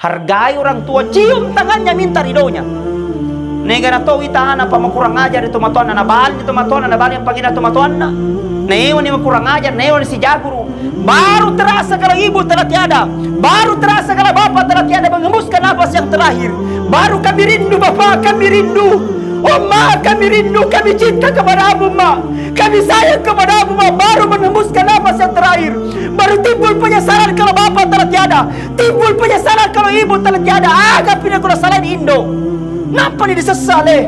Hargai orang tua, cium tangannya, minta ridhonya. Nega na to itahan apa makurang ajar itu matuan na bal itu matuan na bal yang pagina itu matuan na. Newan ni makurang ajar, newan si jaguru. Baru terasa kalau ibu telah tiada. Baru terasa kalau bapak telah tiada mengembuskan nafas yang terakhir. Baru kami rindu bapak, kami rindu. Oh ma, kami rindu, kami cinta kepada Abu ma. Kami sayang kepada Abu ma. Baru mengembuskan nafas yang terakhir. Baru timbul penyesalan kalau bapak telah tiada. Timbul penyesalan kalau ibu telah tiada. Agak pindah kalau salah di Indo. Kenapa dia disesali?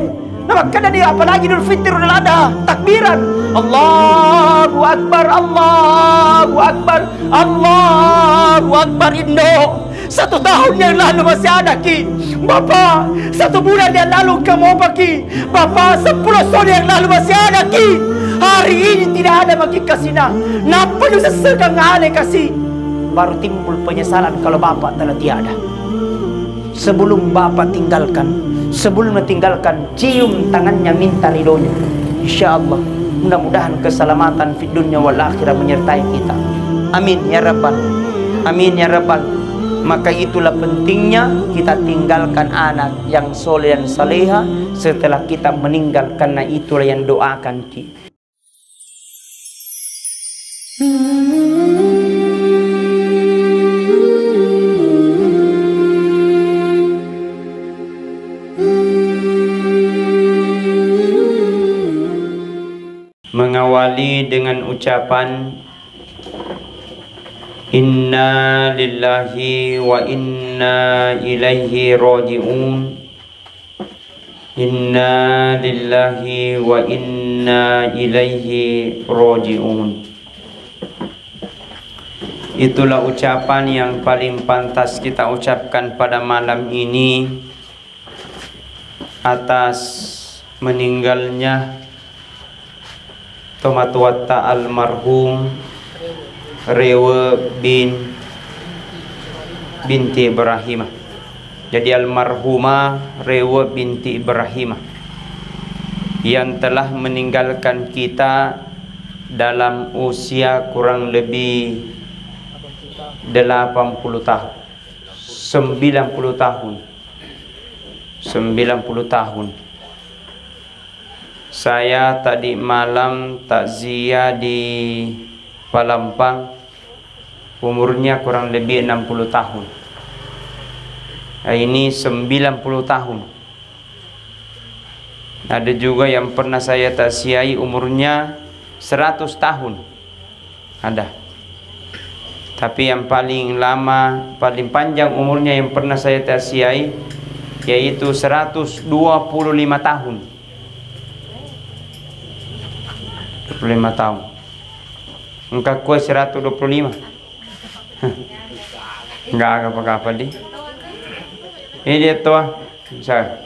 Nah, makanya dia apalagi Idul Fitri Idul Adha, takbiran. Allahu Akbar, Allahu Akbar, Allahu Akbar Indo. 1 tahun yang lalu masih ada ki. Bapak, 1 bulan yang lalu kamu apa ki? Bapak, 10 tahun yang lalu masih ada ki. Hari ini tidak ada bagi kasina. Napa lu sesekang ngale kasih? Baru timbul penyesalan kalau bapak telah tiada. Sebelum bapak tinggalkan, sebelum meninggalkan, cium tangannya, minta ridhonya. InsyaAllah mudah-mudahan keselamatan di dunia wal akhirah menyertai kita. Amin ya Rabbal, amin ya Rabbal. Maka itulah pentingnya kita tinggalkan anak yang soleh dan saleha setelah kita meninggal, karena itulah yang doakan kita. Mengawali dengan ucapan Inna lillahi wa inna ilaihi raji'un. Inna lillahi wa inna ilaihi raji'un. Itulah ucapan yang paling pantas kita ucapkan pada malam ini atas meninggalnya Tomatuatta almarhum Rewa binti Ibrahimah. Jadi almarhumah Rewa binti Ibrahimah yang telah meninggalkan kita dalam usia kurang lebih 80 tahun, 90 tahun, 90 tahun. Saya tadi malam takziah di Palampang, umurnya kurang lebih 60 tahun. Ini 90 tahun. Ada juga yang pernah saya takziahi umurnya 100 tahun. Ada. Tapi yang paling lama, paling panjang umurnya yang pernah saya takziahi yaitu 125 tahun. 25 tahun. Engkau kuat 125. Enggak apa-apa di. Ini dia tua. Saya.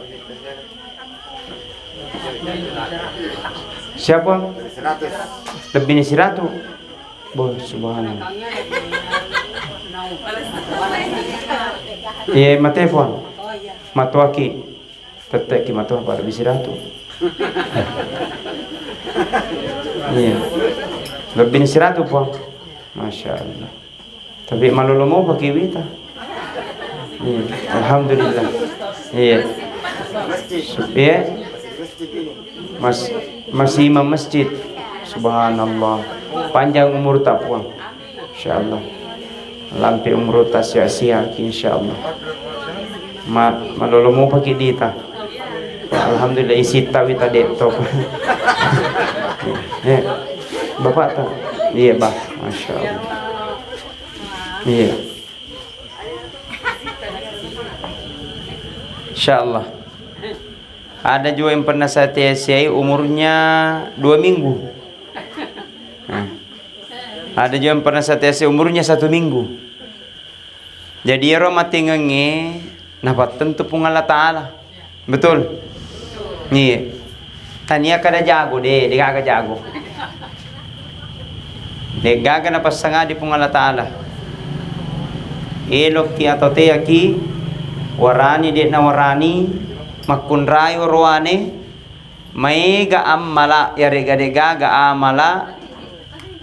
Siapa? 100. Lebih dari 100. Boh, subhanallah. Iya, matefon. Matuaki. Tetap ki matua pada lebih 100. Iya. Lebih dari 100 po. Masya Allah. Tapi malu mau pakai wita. Iya. Alhamdulillah. Iya. Iya. Masih imam masjid. Subhanallah. Panjang umur tak puang. Insya Allah. Lampi umur tak sia-sia. Insya Allah. Malu mau pakai dita. Alhamdulillah isi tahu tadi top. Ya, bapak tak? Iya bah, masya Allah. Iya. Insya Allah. Ada juga yang pernah saya TSI umurnya 2 minggu. Nah, ada juga yang pernah saya TSI umurnya 1 minggu. Jadi ya mati ngenge, napat tentu pungala ta'ala. Betul. Iya. Tania kada jago deh, dia kagak jago. Dia gaga na pasanga di pungala ta'ala. Elok ki atau te aki, warani dia na warani, makunray warwane, may ga amala, yare gadega ga amala,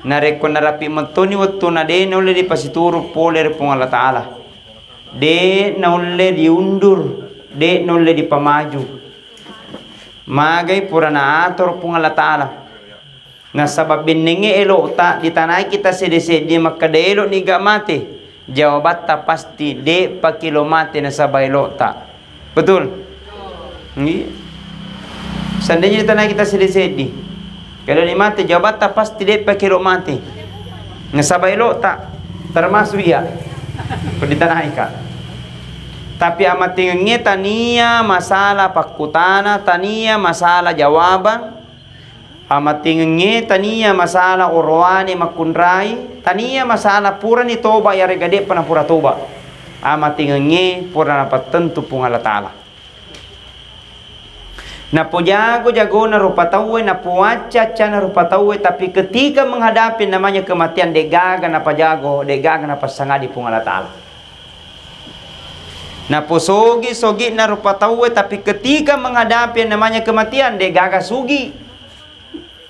narekon narapi matoni watto na de, nuli di pasituro poler pungala ta'ala. de naulle diundur, de naulle dipamaju. Magay pura na ator pong Allah Ta'ala. Na sabab binningi elo ta ditanay kita sedese di makadelo ni gamate. Jawabat ta pasti de pa kilomate na sabay lo ta. Betul? Ngi. Seandainya ditanay kita sedese di. Kalau ni mate jawabat ta pasti de pa kilomate. Na sabay lo ta. Termasuk ya. Ditanay ka. Tapi amat tinggi tania masalah pakutana, tania masalah jawaban, amat tinggi tania masalah orwani makunrai, tania masalah pura ni toba ya regade pana pura toba, amat tinggi pura dapat tentu pung Allah Ta'ala. Na jago na rupa tawe, na puaca na rupa tawe, tapi ketika menghadapi namanya kematian degaga na pajago, degaga na pasangadi pung Allah Ta'ala. Na posogi na rupa tawe, tapi ketika menghadapi namanya kematian dia gagas sugi.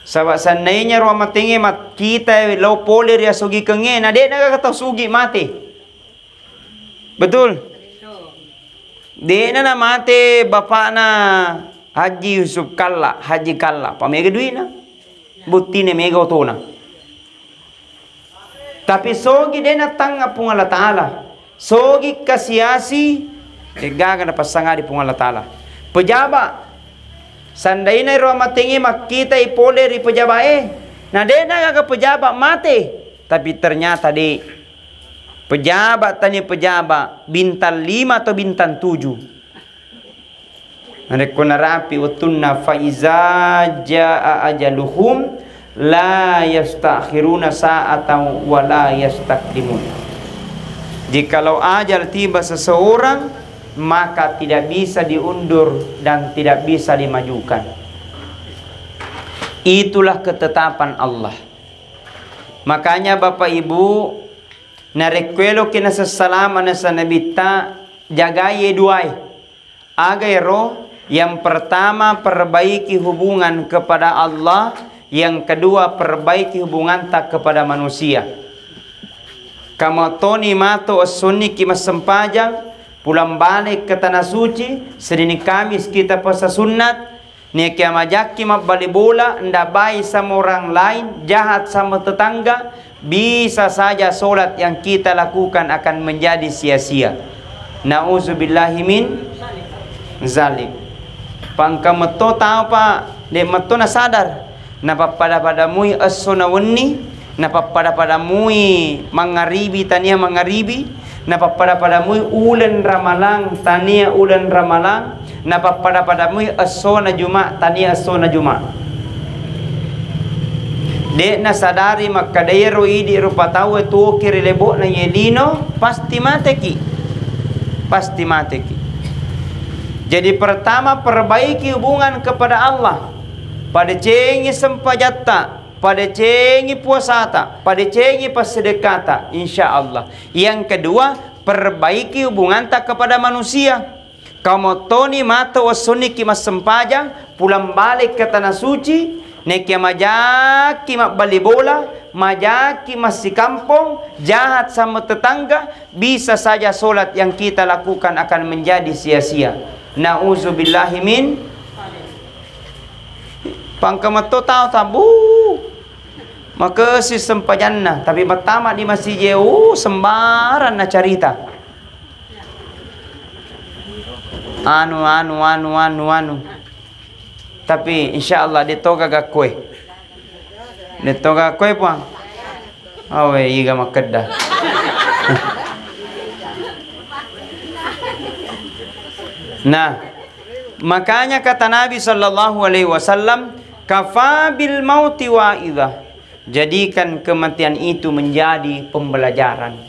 Sabab sanainya ruang matingi mat kita lo polir ya sugi kenge, na dia nagakataw sugi mati. Betul? Dia na mati bapak na Haji Yusuf Kalla, Haji Kalla, pamega duit na, buti na mega otona. Tapi sogi dia na tanga pung Allah Ta'ala. Sogi kasiasi degaga na pasanga di pung Allah Ta'ala. Pejaba sanday na iro matingi makita ipole ri pejaba na de na gaga pejaba mate, tapi ternyata de pejabat tani pejaba bintang 5 atau bintang 7. Mereka narapi watunna faiza jaa ajaluhum la yastakhiruna sa'atan wa la yastakdimun. Jikalau ajal tiba seseorang, maka tidak bisa diundur dan tidak bisa dimajukan. Itulah ketetapan Allah. Makanya Bapak Ibu, narekwelo kina sasalama na sa nabita, jagaye duay. Agayro, yang pertama perbaiki hubungan kepada Allah, yang kedua perbaiki hubungan tak kepada manusia. Kamu toni mato sunni kimas sempajang pulang balik ke tanah suci sedini Kamis kita puasa sunat ni kiamajak kimat balik bola ndak baik sama orang lain, jahat sama tetangga, bisa saja solat yang kita lakukan akan menjadi sia-sia. Nauzubillahi min zalik. Pangka meto tahu pak, de meto na sadar, napa pada mui asona wenni, napa pada mui mangaribi tania mangaribi, napa pada mui ulen ramalang tania ulen ramalang, napa pada mui asona juma tania asona juma. De na sadari makadayero idi rupa tahu tu kiri lebok na yelino pasti mateki, pasti mateki. Jadi pertama perbaiki hubungan kepada Allah. Pada cengi sempajatta, pada cengi puasata, pada cengi pasedekata, insya Allah. Yang kedua perbaiki hubungan tak kepada manusia. Kamu toni mata wasuni kimas sempajang, pulang balik ke tanah suci, nekia majaki mak bali bola, majaki masih kampung, jahat sama tetangga, bisa saja solat yang kita lakukan akan menjadi sia-sia. Nauzubillahi min pangkamato tahu tabu maka si sempajanna tapi pertama di masih jauh sembaran na carita anu tapi insyaallah ditoga gakwe pang awe iga makedda. Nah, makanya kata Nabi sallallahu alaihi wasallam, kafa bil mauti wa'idhah. Jadikan kematian itu menjadi pembelajaran.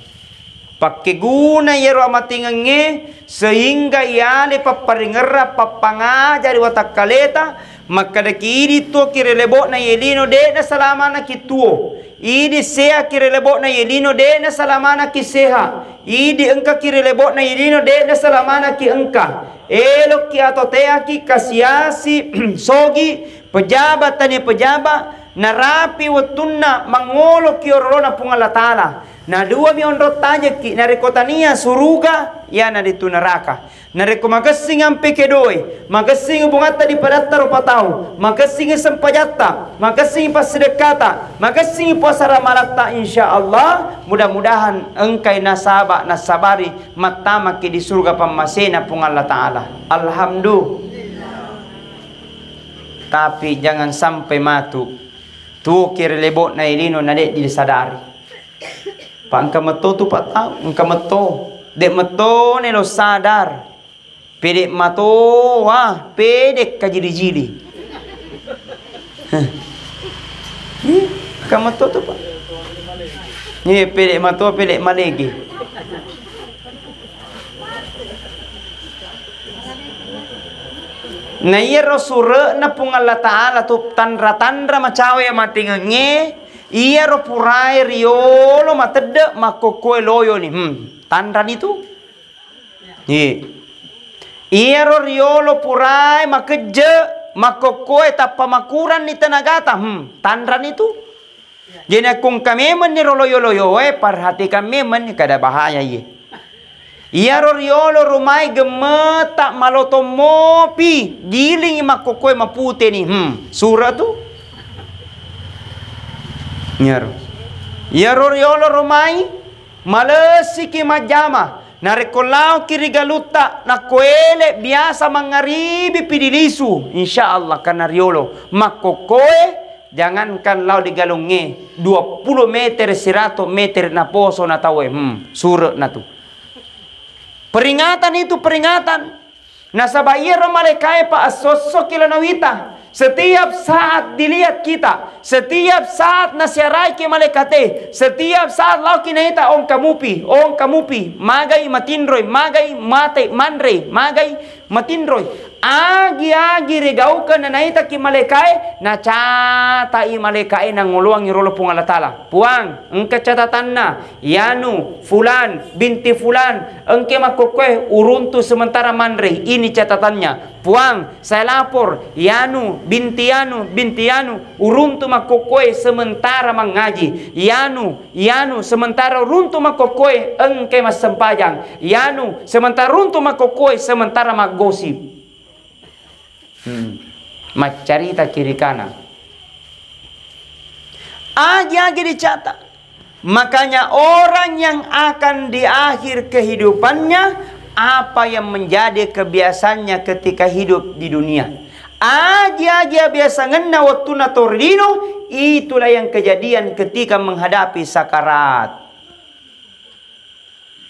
Pakai guna ya ramatingenge sehingga iale paparingera papangajari watak kaleta maka dakiri tu kirelebok na yelino de na salamana kituo. Idi sea kirelebok na yelino de na salamana kiseha. Idi engka kirelebok na yelino de na salamana ki engka. Elok ki atau teaki kasiasi sogi pejabat tani pejabat narapi watunna mangolo ki orona pung Allah Ta'ala Na dua mi onrot taja ki na rekotania suruga ya na ditu neraka. Na reko magasing ampe kedoi, magasing bungata di padatta ropatau, magasing sempajatta, magasing pasedekata, magasing puasa ramalatta insyaallah. Mudah-mudahan engkai nasabari matama ki di surga pamasena pung Allah taala. Alhamdulillah. Tapi jangan sampai matu tu kirlebot na ilino na dek disadari. Pak engka meto tu pak tahu engka meto dek meto ne lo sadar pedek mato wah pedek ka jili-jili engka meto tu pak ni pedek mato pedek malegi na iya rosure na pung Allah taala tu tandra-tandra macawe mati nge iya ro purai riolo matede makokoe loyo ni tandran itu iya ro riolo purai makeje makokoe tapa makuran ni tenagata tandran itu jadi kung kamemen ni loyo perhatikan memen kada bahaya ye iya ro riolo rumai gemetak maloto mopi giling makokoe mapute ni surah tu nyaro yaro riolo romai malesi ki majama narekolao kirigaluta na koele biasa mangaribi pidilisu insyaallah karena riolo makokoe jangankan lau digalunge 20 meter 100 meter na poso na tawe sura na tu peringatan itu peringatan nasabayero malaikai pa asosok kilanawita. Setiap saat dilihat kita, setiap saat nasiarai ke malaikate, setiap saat lau kinaita ong kamupi, magai matindroy, magai mate mandre, magai matindroy. Agi regaukan na naita ki malaikai, na cata i malaikai na nguluang irolo pung Allah Ta'ala. Puang, engke catatan na, yanu, fulan, binti fulan, engke makokoe uruntu sementara mandre, ini catatannya. Puang, saya lapor, yanu, binti yanu, uruntu makokoe sementara mengaji. Yanu, sementara uruntu makokoe engke mas sempajang. Yanu, sementara uruntu makokoe sementara magosip. Macarita kiri kanan. Agi dicatat. Makanya orang yang akan di akhir kehidupannya apa yang menjadi kebiasaannya ketika hidup di dunia. Aja biasa ngena waktu natordino, itulah yang kejadian ketika menghadapi sakarat.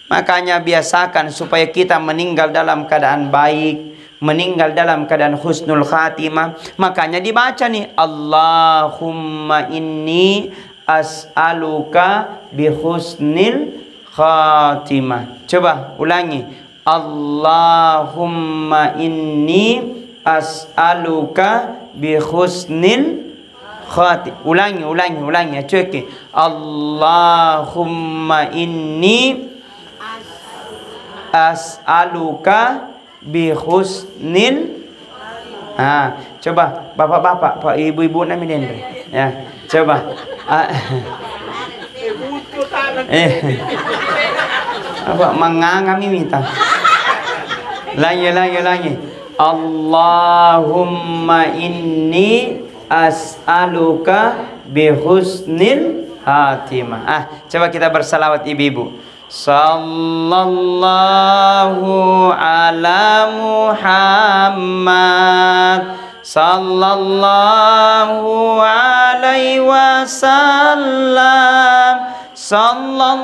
Makanya biasakan supaya kita meninggal dalam keadaan baik, meninggal dalam keadaan husnul khatimah. Makanya dibaca nih, Allahumma inni as'aluka bi husnil khatimah. Coba ulangi. Allahumma inni as'aluka bi husnil khatimah. Ulangi. Cuci. Allahumma inni as'aluka bi husnil. Coba bapak-bapak, pak ibu-ibu namanya ya. Coba. Apa mangangami minta. Langi. Allahumma inni as'aluka bi husnil khatimah. Coba kita bersalawat ibu-ibu. Sallallahu ala Muhammad, sallallahu alaihi wasallam, sallallahu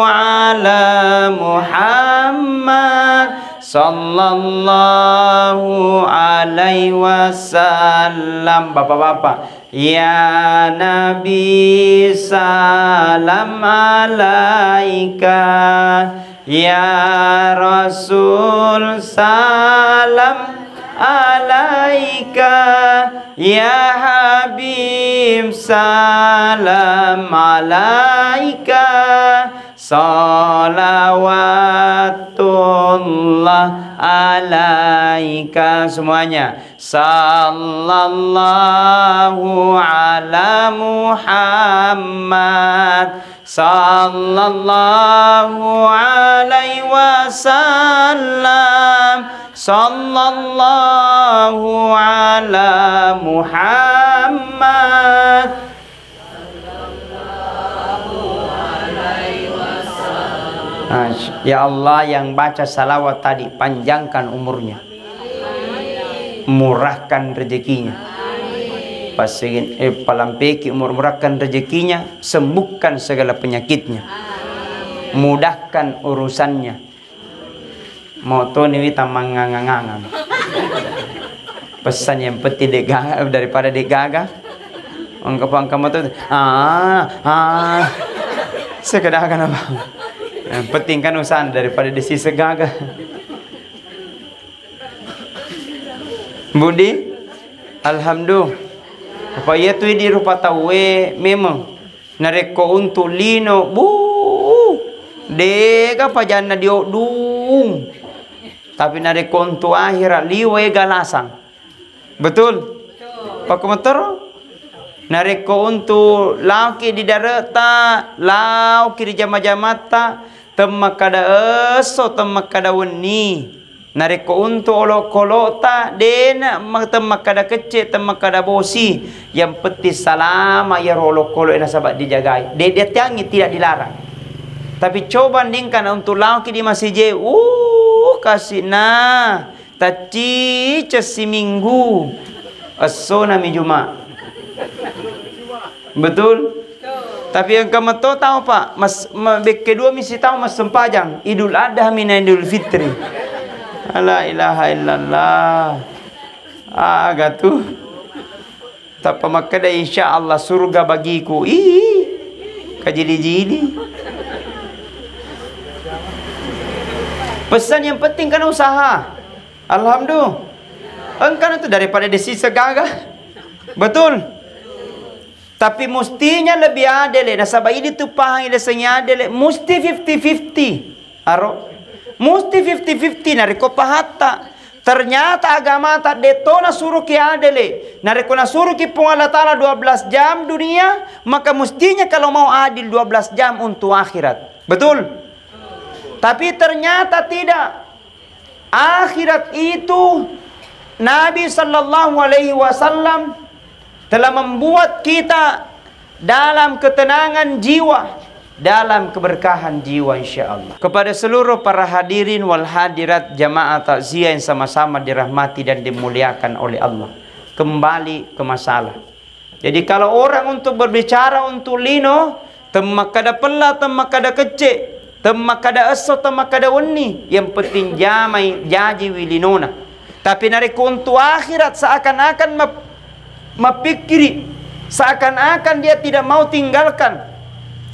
ala Muhammad, sallallahu alaihi wasallam. Bapak-bapak, ya Nabi salam alaika, ya Rasul salam alaika, ya Habib salam alaika, salawatullah alaika. Semuanya. Sallallahu ala Muhammad. Sallallahu alaihi wasallam. Sallallahu ala Muhammad. Ya Allah, yang baca salawat tadi panjangkan umurnya, murahkan rezekinya, pasingin palampeki umur, murahkan rezekinya, sembuhkan segala penyakitnya, mudahkan urusannya. Moto ni wita mangangangang. Pesan yang penting daripada digagah. Angka moto. Sekedar kan apa? Yang penting kan usaha daripada desi segagah. Budi, alhamdulillah. Apa ya tu di rupa tawe memang nareko untuk lino dega pajana dio dung. Tapi nareko untuk akhirat liwe galasang. Betul? Pak komentar? Nareko untuk lauki di darata, lauki di jama-jamata, temakada eso, temakada weni. Nareko untuk olok-kolota, dena temakada kecil, temakada bosi. Yang penting salama ya olok-kolok ina sahabat dijagai. Dia tiangi tidak dilarang. Tapi coba bandingkan untuk lauki di masjid, kasih na, taci cesi minggu, eso nami Jumat. Betul? Tapi yang kamu tahu Pak, kedua misi tahu mas sempajang Idul Adha mina Idul Fitri. La ilaha illallah. Agak tu. Tak pemakada insya Allah surga bagiku. Kajili-jili. Pesan yang penting kan usaha. Alhamdulillah. Engkau itu daripada desi segagah. Betul? Tapi mestinya lebih adil. Nasabah ini tu pahang ilesanya adil. Mesti 50-50. Aro. Mesti 50-50. Nariko pahata. Ternyata agama tak detona suruh ki adil. Nariko na suruh ki pung Allah Ta'ala 12 jam dunia. Maka mestinya kalau mau adil 12 jam untuk akhirat. Betul? Tapi ternyata tidak. Akhirat itu Nabi Sallallahu Alaihi Wasallam telah membuat kita dalam ketenangan jiwa, dalam keberkahan jiwa insya-Allah. Kepada seluruh para hadirin wal hadirat jamaah takziah yang sama-sama dirahmati dan dimuliakan oleh Allah. Kembali ke masalah. Jadi kalau orang untuk berbicara untuk lino, temakada pela, temakada kecil, temakada eso, temakada weni, yang penting jamai jaji wilinona. Tapi nariko untuk akhirat seakan-akan mapikiri, seakan-akan dia tidak mau tinggalkan.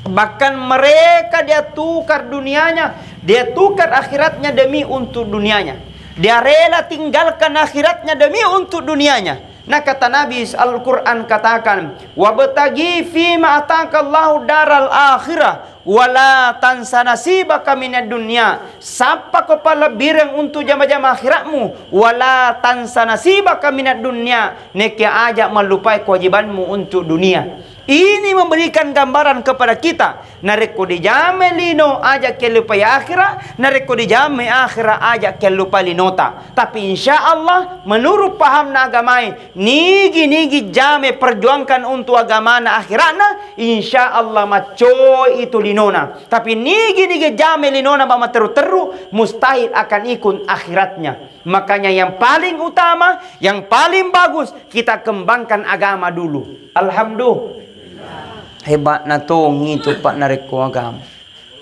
Bahkan mereka dia tukar dunianya, dia tukar akhiratnya demi untuk dunianya. Dia rela tinggalkan akhiratnya demi untuk dunianya. Nah kata Nabi Al-Quran katakan, wabtagi fima atakallahu daral akhirah wala tansa nasibaka minad dunya. Sapa kepala bireng untuk jama-jama akhiratmu, wala tansa nasibaka minad dunya. Neki ajak melupai kewajibanmu untuk dunia. Ini memberikan gambaran kepada kita. Nareko dijame lino ajak ke lupai akhirat, nareko dijame akhirat ajak ke lupai linota. Tapi insya Allah menurut paham agamai, nigi jame perjuangkan untuk agama na akhiratna, insya Allah macoy itu linona. Tapi nigi jame linona bama teru-teru, mustahil akan ikut akhiratnya. Makanya yang paling utama, yang paling bagus, kita kembangkan agama dulu. Alhamdulillah. Hebat na to ngito Pak nareko agama.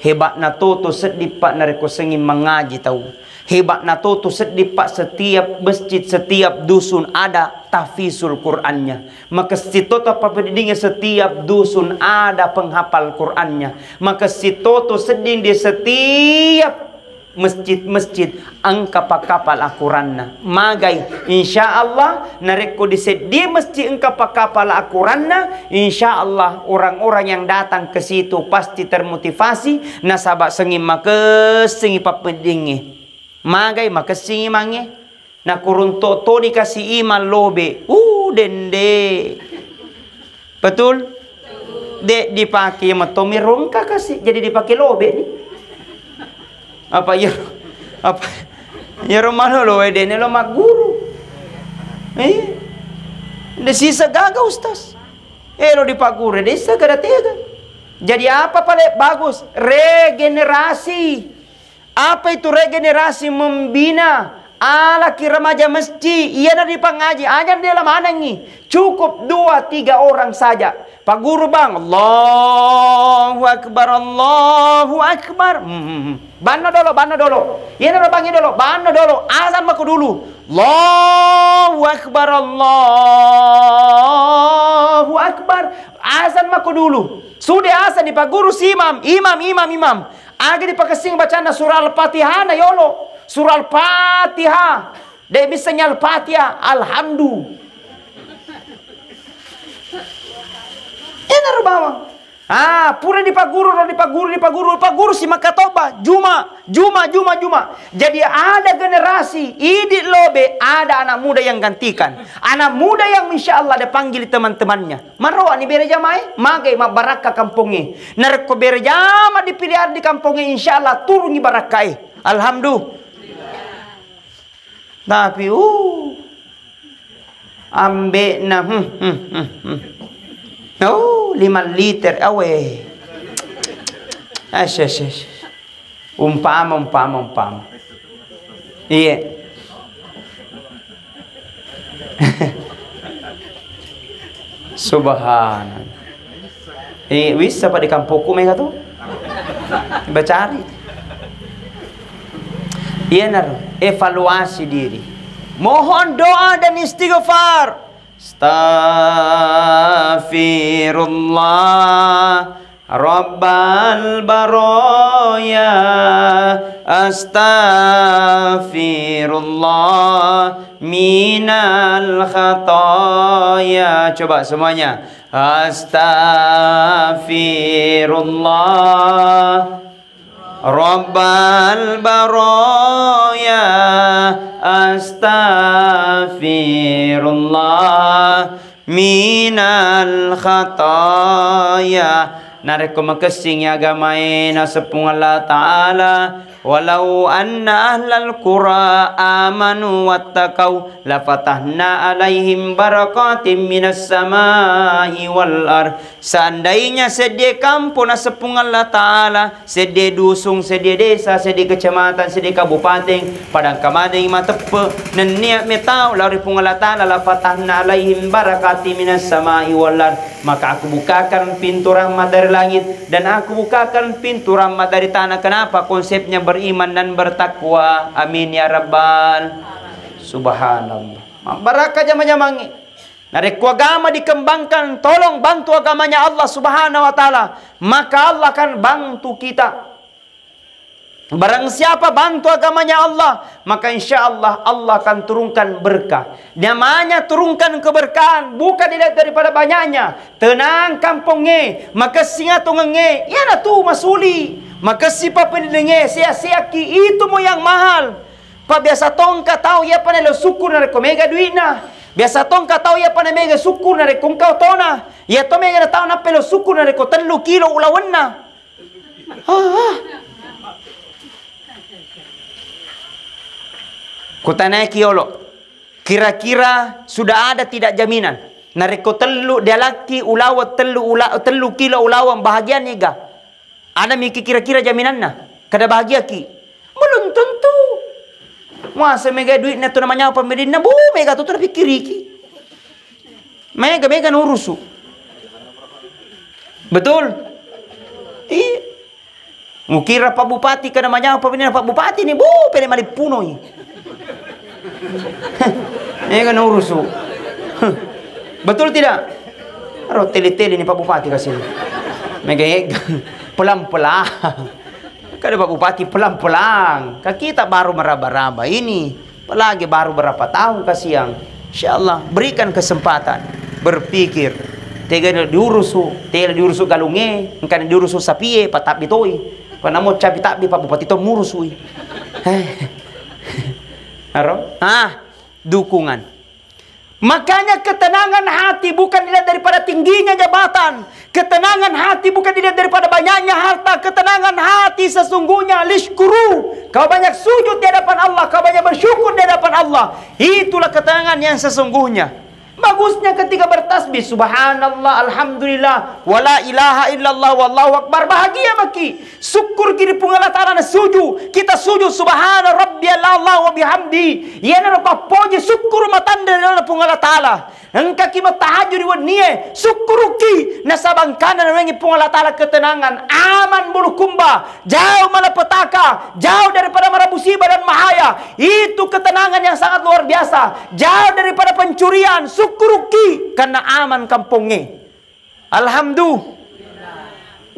Hebat na to sedih Pak nareko sengin mengaji tahu. Hebat na to sedih Pak setiap masjid, setiap dusun ada tahfizul Qur'annya. Maka sitoto papedingnya setiap dusun ada penghafal Qur'annya. Maka sitoto sedih di setiap masjid-masjid angka pakapal akuranna magai insyaallah nareko di masjid angka pakapal akuranna insyaallah orang-orang yang datang ke situ pasti termotivasi nasabak sengi make sengi papedingi Magay makasingi mange. Na kurunto to ni kasi iman lobe. Dende. Betul? De dipakai matomirong ka kasi jadi dipakai lobe ni. Apa ya? Apa? Ya romano lo dene lo maguru. De sisa gaga ustaz. Lo dipagure desa kada tega. Jadi apa pale bagus? Regenerasi. Apa itu regenerasi? Membina ala remaja masjid. Ia dari pengaji. Ajar dia lama anangi. Cukup 2-3 orang saja. Pak Guru bang. Allahu Akbar. Allahu Akbar. Bano dolo. Ia dari pangi dolo. Bano dolo. Azan maku dulu. Allahu Akbar. Allahu Akbar. Azan maku dulu. Sudah azan di Pak Guru si imam. Imam. Agak dipakasing bacaan surah Al-Fatihah na yolo. Surah Al-Fatihah. Dia bisa nyal Fatihah. Alhamdulillah. Enak bawang. Pura di Pak Guru si makatoba. Juma. Jadi ada generasi idit lobe, ada anak muda yang gantikan. Anak muda yang insya Allah dia panggil teman-temannya. Marwa ni berjamai, magai ma baraka kampungnya. Narko berjama dipilih di kampungnya insya Allah turun barakai. Alhamdulillah. Tapi ambe na 5 liter awe. Umpama. Iya. Subhanallah. Bisa pa di kampungku mereka tuh. Coba cari. Iya evaluasi diri. Mohon doa dan istighfar. Astaghfirullah Rabbal baraya. Astaghfirullah minal khataya. Coba semuanya. Astaghfirullah Rabbal baraya. Astaghfirullah minal khataya. Nareko makasing agamay na sepung Allah Ta'ala. Walau anna ahlal qura amanu wattaqau lafatahna alaihim barakatim minas samai wal ar. Seandainya sedih kampung na sepung Allah Ta'ala, sedih dusung, sedih desa, sedih kecamatan, sedih kabupaten, padang kamading matepe neniak metau lari pung Allah Ta'ala lafatahna alaihim barakatim minas samai wal ar. Maka aku bukakan pintu rahmat dari langit dan aku bukakan pintu rahmat dari tanah. Kenapa? Konsepnya beriman dan bertakwa. Amin ya rabbal. Subhanallah. Barakah jama-jamangi. Narek agama dikembangkan. Tolong bantu agamanya Allah subhanahu wa ta'ala. Maka Allah akan bantu kita. Barang siapa bantu agamanya Allah, maka insya Allah Allah akan turunkan berkah. Namanya turunkan keberkahan, bukan dilihat daripada banyaknya. Tenang kampungnya, maka singa tungenge, ya na tu masuli. Maka si papinenge, sia-sia ki itu mo yang mahal. Pa biasa tongka tahu ya panelo sukur na reko mega duit na. Biasa tongka tahu ya panelo mega sukur na reko kau tona. Ya to mega na tahu na pelo sukur na reko 3 kilo ulawan na. Kutanai kiolo. Kira-kira sudah ada tidak jaminan. Nareko telu dia laki ulawa telu kilo ulawan bahagia niga. Ada mikir kira-kira jaminan na. Kada bahagia ki. Belum tentu. Masa mega duit na tu namanya apa medina bu mega tu terpikir ki. Mega nurusu. Betul? Mukira Pak Bupati kada namanya apa medina Pak Bupati ni bu pede mali punoi. Ini kan urusu. Betul tidak? Aduh tele-tele ni Pak Bupati kasih. Megayeg pelan-pelan. Kada Pak Bupati pelan-pelan. Kita baru meraba-raba ini. Apalagi baru berapa tahun kasih yang. Insyaallah berikan kesempatan berpikir. Tega diurusu, tega diurusu galunge, engkan diurusu sapie patak bitoi. Panamo capi tak Pak Bupati to murusui. Dukungan. Makanya ketenangan hati bukan dilihat daripada tingginya jabatan. Ketenangan hati bukan dilihat daripada banyaknya harta. Ketenangan hati sesungguhnya lishkuru. Kau banyak sujud di hadapan Allah, kau banyak bersyukur di hadapan Allah. Itulah ketenangan yang sesungguhnya. Bagusnya ketika bertasbih subhanallah, alhamdulillah, wala ilaha illallah, wallahu akbar. Bahagia maki. Syukur kiri pungalah ta'ala na sujud. Kita sujud subhana rabbiyal a'la wa bihamdi. Yana na papoje syukur matanda na pungalah ta'ala. Engka ki matahajud wa niye. Syukur ki na sabangkana na wengi pungalah ta'ala ketenangan. Aman bulu kumba. Jauh malapetaka. Jauh daripada mara musibah dan mahaya. Itu ketenangan yang sangat luar biasa. Jauh daripada pencurian. Syukuruki karena aman kampungnya. Alhamdulillah.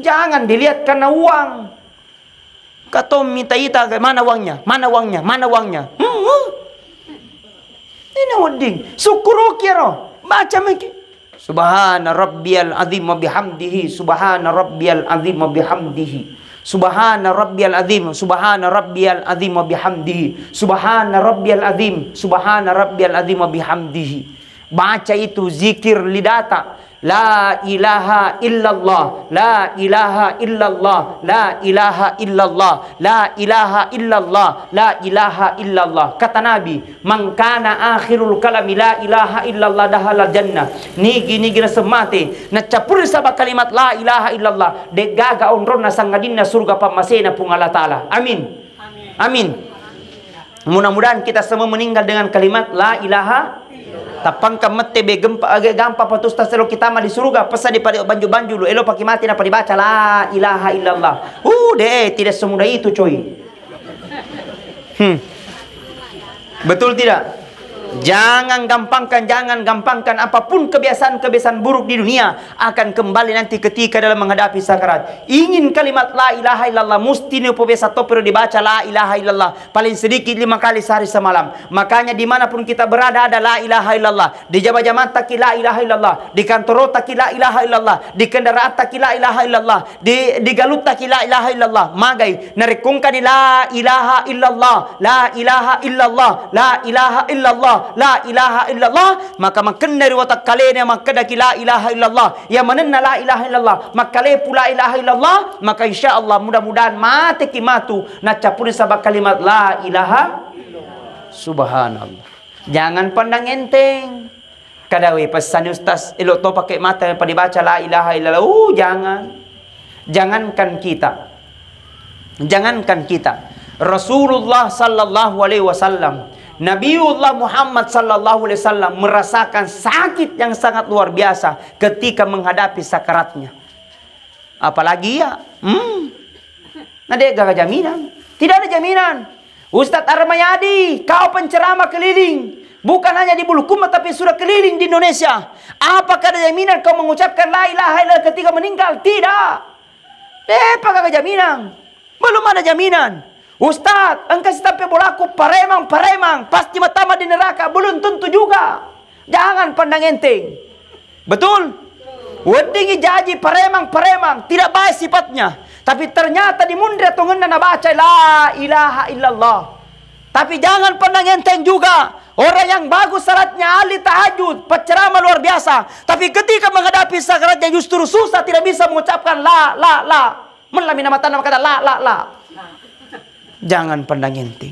Jangan dilihat karena uang. Kata minta ita, mana uangnya? Mana uangnya? Mana uangnya? Ini wedding. Syukuruki roh. Baca miki. Subhana rabbiyal azim wa bihamdihi. Subhana rabbiyal azim wa bihamdihi. Subhana rabbiyal azim. Subhana rabbiyal azim wa bihamdihi. Subhana rabbiyal azim. Subhana rabbiyal azim wa bihamdihi. Baca itu zikir lidata. La ilaha illallah. La ilaha illallah. La ilaha illallah. La ilaha illallah. La ilaha illallah. Kata Nabi, man kana akhirul kalami la ilaha illallah dahalal jannah. Nigi na semate. Na capur sabak kalimat la ilaha illallah. De gaga onron na sangadin na surga pamasena pung Allah Ta'ala. Amin. Amin. Mudah-mudahan kita semua meninggal dengan kalimat la ilaha. Tapang kamete be gampa patus taselo kita mah di surga pesan di pada banju-banju lu elo pakai mati napa dibaca la ilaha illallah. Tidak semudah itu coy. Betul tidak? Jangan gampangkan apapun kebiasaan-kebiasaan buruk di dunia akan kembali nanti ketika dalam menghadapi sakarat. Ingin kalimat la ilaha illallah, mesti ni biasa topero dibaca la ilaha illallah paling sedikit 5 kali sehari semalam. Makanya dimanapun kita berada ada la ilaha illallah. Di jama-jama taki la ilaha illallah, di kantor taki la ilaha illallah, di kendaraan taki la ilaha illallah, di galut taki la ilaha illallah. Magai narekungkan la ilaha illallah, la ilaha illallah, la ilaha illallah, la ilaha illallah. Maka makan dari watak kalian yang maka daki la ilaha illallah, yang menenna la ilaha illallah, maka lepu la ilaha illallah. Maka insya Allah mudah-mudahan mati kimatu na capuri sabak kalimat la ilaha. Subhanallah. Jangan pandang enteng. Kadawi pesan ustaz elok to pakai mata yang dibaca la ilaha illallah. Jangankan kita. Rasulullah sallallahu alaihi wasallam, Nabiullah Muhammad sallallahu alaihi wasallam merasakan sakit yang sangat luar biasa ketika menghadapi sakaratnya. Apalagi ya, ada gak jaminan? Tidak ada jaminan. Ustadz Armayadi, kau penceramah keliling, bukan hanya di Bulukumba tapi sudah keliling di Indonesia. Apakah ada jaminan kau mengucapkan la ilaha illallah ketika meninggal? Tidak. Apakah ada jaminan? Belum ada jaminan. Ustadz, engkau sampai bolaku paremang, pasti matama di neraka. Belum tentu juga. Jangan pandang enteng. Betul? Wedingi jaji paremang, tidak baik sifatnya. Tapi ternyata di mundra tungena na baca la ilaha illallah. Tapi jangan pandang enteng juga. Orang yang bagus syaratnya ahli tahajud, penceramah luar biasa. Tapi ketika menghadapi sakaratnya justru susah, tidak bisa mengucapkan la. Melamina mata nama kata la. Jangan pandang enteng.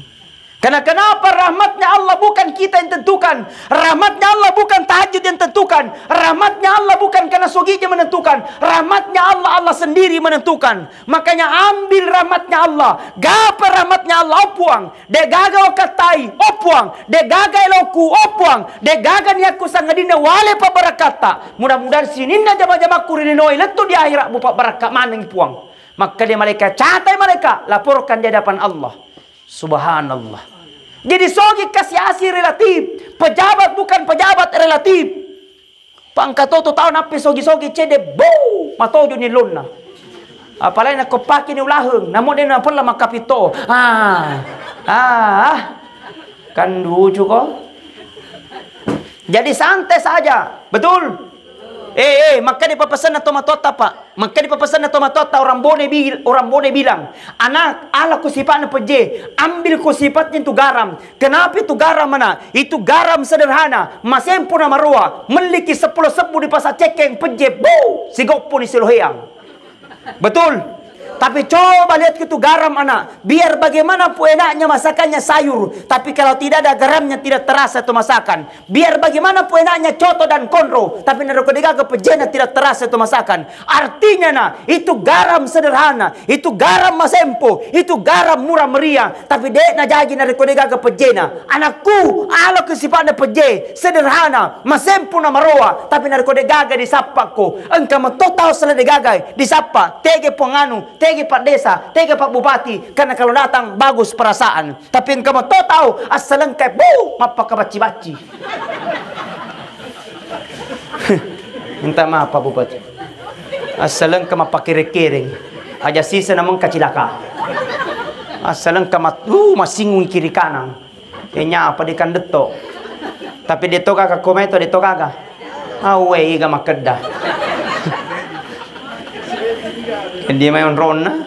Karena kenapa rahmatnya Allah bukan kita yang tentukan. Rahmatnya Allah bukan tahajud yang tentukan. Rahmatnya Allah bukan karena soginya menentukan. Rahmatnya Allah sendiri menentukan. Makanya ambil rahmatnya Allah. Gapa rahmatnya Allah opuang. De gaga okatai opuang. De gaga eloku opuang. De gaga niaku sangadina wale pa barakata. Mudah-mudahan sininna jama-jama kurinoi letu di akhirat bupa barakat maneng puang. Maka dia malaikat, catai mereka, laporkan di hadapan Allah. Subhanallah. Jadi sogi kasih asih relatif. Pejabat bukan pejabat relatif. Pangkatoto tahun apa sogi-sogi cede bau matojo ni luna. Apalagi nak kopaki ni ulaheng. Namun dia nak pula makapito. Kan lucu kok. Jadi santai saja. Betul? Maka dipapasan na tomatota pak. Maka dipapasan na tomatota orang bone bilang, anak, ala ko sifat na peje, ambil ko sifatnya itu garam. Kenapa itu garam mana? Itu garam sederhana, masempo na marua, meliki 10 sepu di pasar cekeng peje, bu, sigok pun isiloheyang. Betul? Tapi coba lihat itu garam anak. Biar bagaimanapun enaknya masakannya sayur, tapi kalau tidak ada garamnya tidak terasa itu masakan. Biar bagaimanapun enaknya coto dan konro, tapi narokodega kepejena tidak terasa itu masakan. Artinya nah, itu garam sederhana, itu garam masempo, itu garam murah meriah. Tapi dek na jadi narokodega kepejena. Anakku, ala kesifatnya peje, sederhana, masempo na maroa, tapi narokodega di sapako. Engkau total selesai gagai di sapa, tege penganu, tege Pak Desa, tege Pak Bupati, karena kalau datang bagus perasaan. Tapi engkau mau tahu asalengkai bu, mapa kabaci-baci. Minta maaf Pak Bupati. Asalengkai mapa kiri-kiring, aja sisa namang kacilaka. Asalengkai masingung kiri kanan. Kayaknya apa dikan deto. Tapi deto kakak kometo deto kakak. Awe iga makedah. Dia main rona.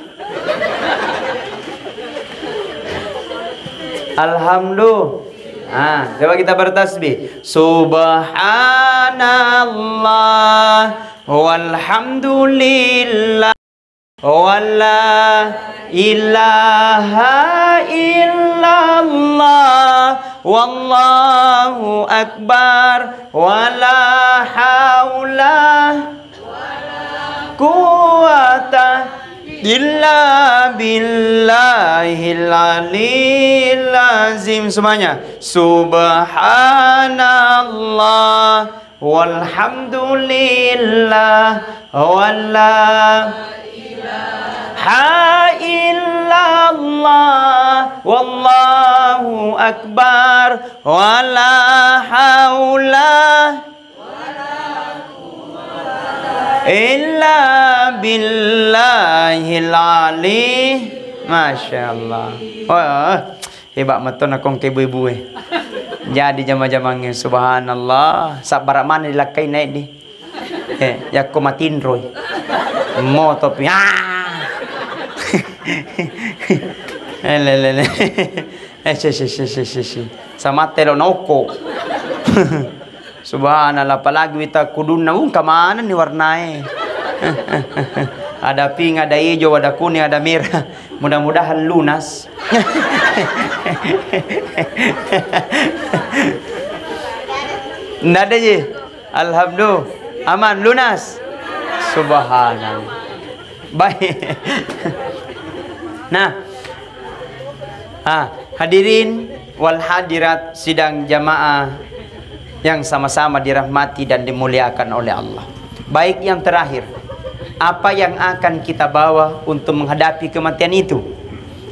Alhamdulillah. Coba kita bertasbih. Subhanallah walhamdulillah wala ilaha illallah wallahu akbar wala haula quwata illa billahil aliyil azim. Semuanya. Subhanallah walhamdulillah wala ilaha illallah wallahu akbar wala haula illa billahil ali. Masya Allah. Hebat maton akong ibu-ibu Jadi jama-jamangnya subhanallah. Sabar mana dilakai naik di. Ya ko matinroy. Mo topi. Lele. Sama telo noko. Subhanallah, apalagi kita kudun na kemana nih warnanya. Ada pink, ada hijau, ada kuning, ada merah. Mudah-mudahan lunas. Nggak ada je. Alhamdulillah. Aman, lunas. Subhanallah. Baik. Nah. Hadirin wal hadirat sidang jamaah yang sama-sama dirahmati dan dimuliakan oleh Allah. Baik, yang terakhir, apa yang akan kita bawa untuk menghadapi kematian itu?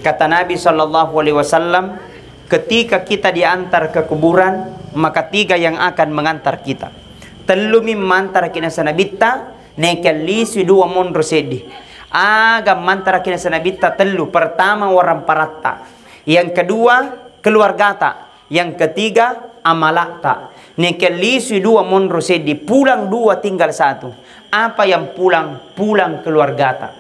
Kata Nabi SAW, ketika kita diantar ke kuburan, maka 3 yang akan mengantar kita. Telumi mantar kina sanabitta, nekalisi 2 mondro sedi. Aga mantar kina sanabitta telu. Pertama orang paratta, yang kedua keluargata, yang ketiga amalakta. Nekelisi 2 mondro sedi, pulang 2 tinggal 1. Apa yang pulang? Pulang keluargata.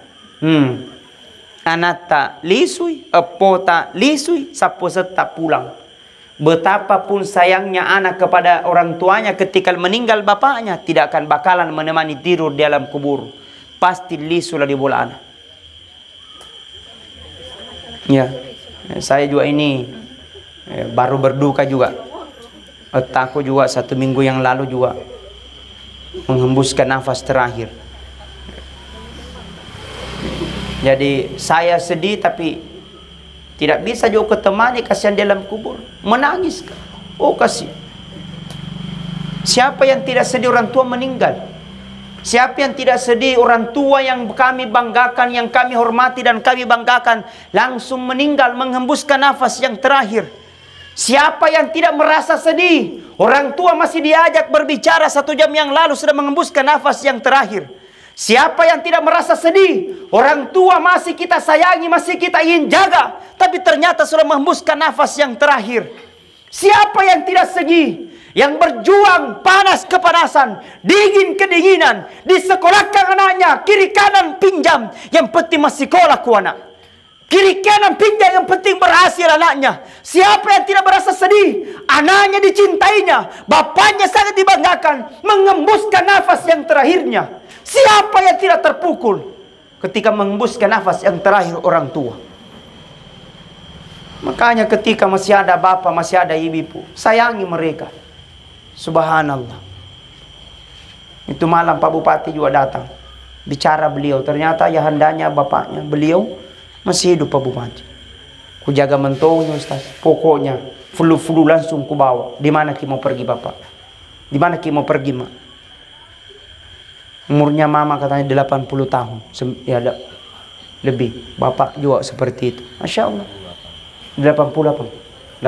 Anata lisui, epota lisui, sapo seta pulang. Betapapun sayangnya anak kepada orang tuanya ketika meninggal bapaknya, tidak akan bakalan menemani tidur di dalam kubur. Pasti lisulah di bola anak. Ya, saya juga ini baru berduka juga. Aku juga 1 minggu yang lalu juga menghembuskan nafas terakhir. Jadi saya sedih tapi tidak bisa juga ketemani, kasihan dalam kubur. Menangis. Oh kasih. Siapa yang tidak sedih orang tua meninggal? Siapa yang tidak sedih orang tua yang kami banggakan, yang kami hormati dan kami banggakan langsung meninggal menghembuskan nafas yang terakhir? Siapa yang tidak merasa sedih? Orang tua masih diajak berbicara 1 jam yang lalu sudah menghembuskan nafas yang terakhir. Siapa yang tidak merasa sedih? Orang tua masih kita sayangi, masih kita ingin jaga, tapi ternyata sudah menghembuskan nafas yang terakhir. Siapa yang tidak sedih? yang berjuang panas kepanasan, dingin kedinginan, disekolahkan anaknya, kiri kanan pinjam, yang penting masih sekolah ku anak. Kiri kanan pinjam, yang penting berhasil anaknya. Siapa yang tidak merasa sedih? Anaknya dicintainya, bapaknya sangat dibanggakan, mengembuskan nafas yang terakhirnya. Siapa yang tidak terpukul ketika mengembuskan nafas yang terakhir orang tua? Makanya ketika masih ada bapak, masih ada ibu, sayangi mereka. Subhanallah. Itu malam Pak Bupati juga datang. Bicara beliau, ternyata ayahandanya bapaknya beliau masih hidup Pak Bupati. Ku jaga mentongnya Ustaz. Pokoknya flu-flu langsung ku bawa. Di mana ki mau pergi bapak? Di mana ki mau pergi mak? Umurnya mama katanya 80 tahun. Ya ada lebih. Bapak juga seperti itu. Masya Allah. 88.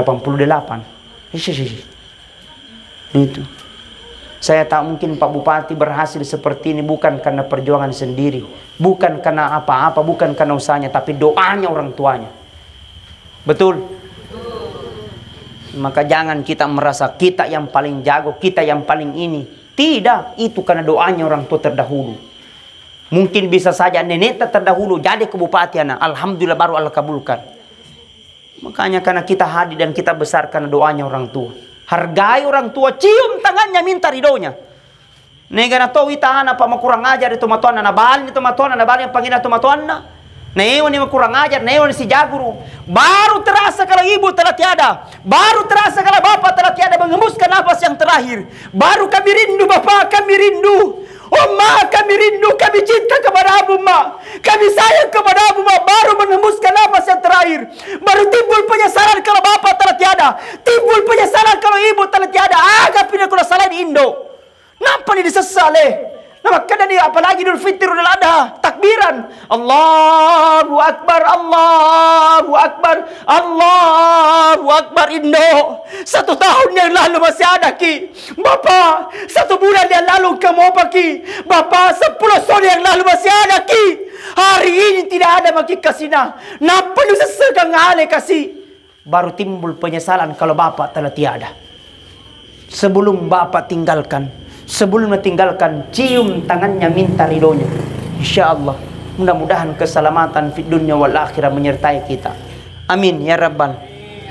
Itu. Saya tak mungkin Pak Bupati berhasil seperti ini bukan karena perjuangan sendiri, bukan karena apa-apa, bukan karena usahanya, tapi doanya orang tuanya. Betul? Maka jangan kita merasa kita yang paling jago, kita yang paling ini. Tidak, itu karena doanya orang tua terdahulu. Mungkin bisa saja nenek terdahulu jadi ke bupati anak, alhamdulillah baru Allah kabulkan. Makanya karena kita hadir dan kita besar karena doanya orang tua. Hargai orang tua, cium tangannya, minta ridhonya. Negara tahu itahan apa kurang ajar itu matuan na bal itu matuan na bal yang pangina itu matuan na. Newan yang kurang ajar, newan si jaguru. Baru terasa kalau ibu telah tiada. Baru terasa kalau bapak telah tiada mengembuskan nafas yang terakhir. Baru kami rindu bapak, kami rindu. Oh ma, kami rindu, kami cinta kepada Abu ma. Kami sayang kepada Abu ma. Baru menembuskan nafas yang terakhir. Baru timbul penyesalan kalau bapak telah tiada. Timbul penyesalan kalau ibu telah tiada. Agak pindah kula salah di Indo. Nampak ni disesali. Nah, makanya dia apalagi Idul Fitri Idul Adha, takbiran. Allahu Akbar, Allahu Akbar, Allahu Akbar Indo. 1 tahun yang lalu masih ada ki. Bapak, 1 bulan yang lalu kamu apa ki? Bapak, 10 tahun yang lalu masih ada ki. Hari ini tidak ada maki kasina. Napa lu sesegang ale kasih? Baru timbul penyesalan kalau bapak telah tiada. Sebelum bapak tinggalkan, sebelum meninggalkan, cium tangannya, minta ridhonya. Insya Allah, mudah-mudahan keselamatan di dunia wal akhirah menyertai kita. Amin ya Rabbal.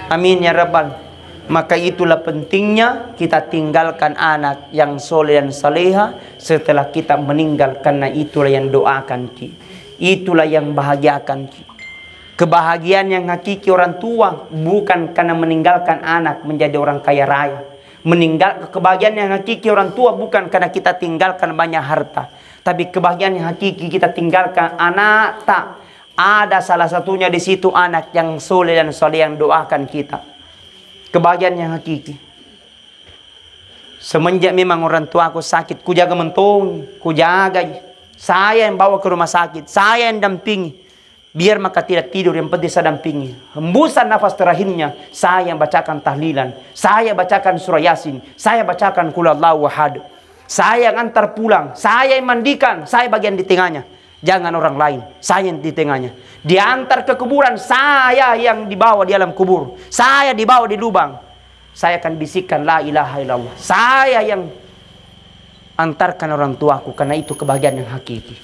Amin ya Rabbal. Maka itulah pentingnya kita tinggalkan anak yang soleh dan saleha setelah kita meninggal, karena itulah yang doakan kita. Itulah yang bahagiakan kita. Kebahagiaan yang hakiki orang tua bukan karena meninggalkan anak menjadi orang kaya raya. Meninggal kebahagiaan yang hakiki orang tua bukan karena kita tinggalkan banyak harta, tapi kebahagiaan yang hakiki kita tinggalkan anak. Tak ada salah satunya di situ anak yang soleh dan soleh yang doakan kita. Kebahagiaan yang hakiki. Semenjak memang orang tua aku sakit, ku jaga mentong, ku jaga. Saya yang bawa ke rumah sakit, saya yang dampingi. Biar maka tidak tidur, yang penting saya dampingi. Hembusan nafas terakhirnya, saya yang bacakan tahlilan, saya bacakan surah Yasin, saya bacakan Qul Huwallahu Ahad. Saya yang antar pulang, saya yang mandikan, saya bagian di tengahnya. Jangan orang lain, saya yang di tengahnya. Diantar ke kuburan, saya yang dibawa di alam kubur. Saya dibawa di lubang. Saya akan bisikkan la ilaha illallah. Saya yang antarkan orang tuaku, karena itu kebahagiaan yang hakiki.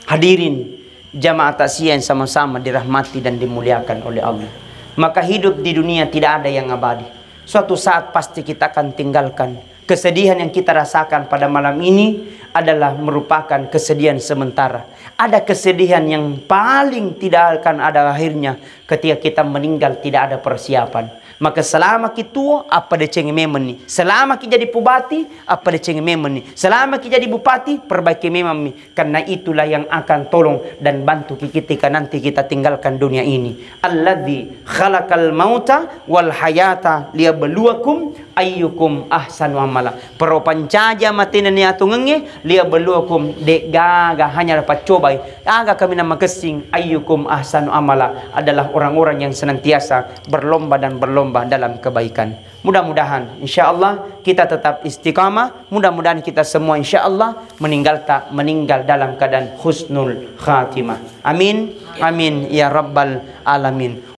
Hadirin jamaah takziah yang sama-sama dirahmati dan dimuliakan oleh Allah. Maka hidup di dunia tidak ada yang abadi. Suatu saat pasti kita akan tinggalkan. Kesedihan yang kita rasakan pada malam ini adalah merupakan kesedihan sementara. Ada kesedihan yang paling tidak akan ada akhirnya ketika kita meninggal, tidak ada persiapan. Maka selama kita apa dia cengeng memeni, selama kita jadi bupati apa dia cengeng memeni, selama kita jadi bupati perbaiki memang, karena itulah yang akan tolong dan bantu kita nanti kita tinggalkan dunia ini. Alladzi khalaqal mauta wal hayata liyabluwakum ayyukum ahsanu amala. Pero pancaja matina ni atungenge liyabluwakum dek gaga hanya dapat coba aga kami nama kesing ayyukum ahsanu amala adalah orang-orang yang senantiasa berlomba dan berlomba dalam kebaikan. Mudah-mudahan insyaallah kita tetap istiqamah, mudah-mudahan kita semua insyaallah meninggal dalam keadaan husnul khatimah. Amin amin ya rabbal alamin.